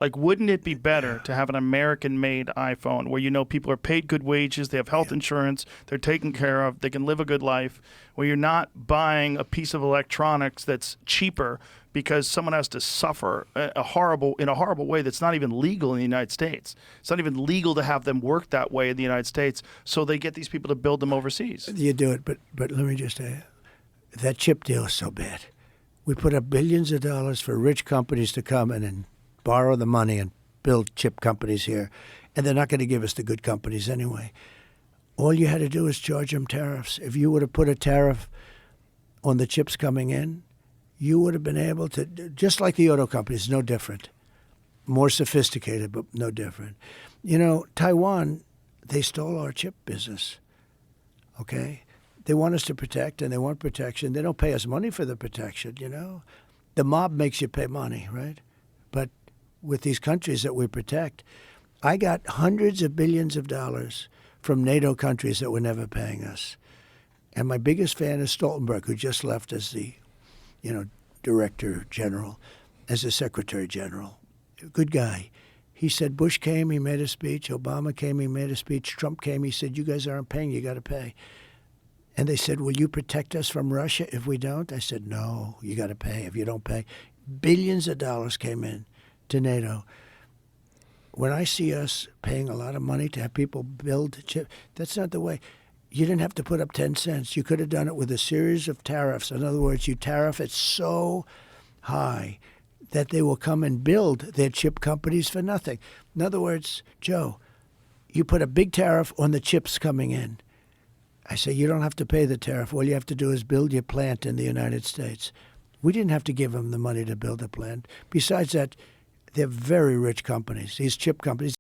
Like, wouldn't it be better to have an American-made iPhone where people are paid good wages, they have health insurance, they're taken care of, they can live a good life, where you're not buying a piece of electronics that's cheaper because someone has to suffer in a horrible way that's not even legal in the United States. It's not even legal to have them work that way in the United States, so they get these people to build them overseas. You do it, but let me just say, that chip deal is so bad. We put up billions of dollars for rich companies to come in and borrow the money and build chip companies here, and they're not going to give us the good companies anyway. All you had to do is charge them tariffs. If you would have put a tariff on the chips coming in, you would have been able to, just like the auto companies, no different. More sophisticated, but no different. You know, Taiwan, they stole our chip business, okay? They want us to protect, and they want protection. They don't pay us money for the protection, you know? The mob makes you pay money, right? But with these countries that we protect, I got hundreds of billions of dollars from NATO countries that were never paying us. And my biggest fan is Stoltenberg, who just left as the, director general, as the secretary general. Good guy. He said Bush came, he made a speech. Obama came, he made a speech. Trump came, he said, you guys aren't paying, you got to pay. And they said, will you protect us from Russia if we don't? I said, no, you got to pay if you don't pay. Billions of dollars came in to NATO. When I see us paying a lot of money to have people build chips, that's not the way. You didn't have to put up 10 cents. You could have done it with a series of tariffs. In other words, you tariff it so high that they will come and build their chip companies for nothing. In other words, Joe, you put a big tariff on the chips coming in. I say, you don't have to pay the tariff. All you have to do is build your plant in the United States. We didn't have to give them the money to build a plant. Besides that, they're very rich companies, these chip companies.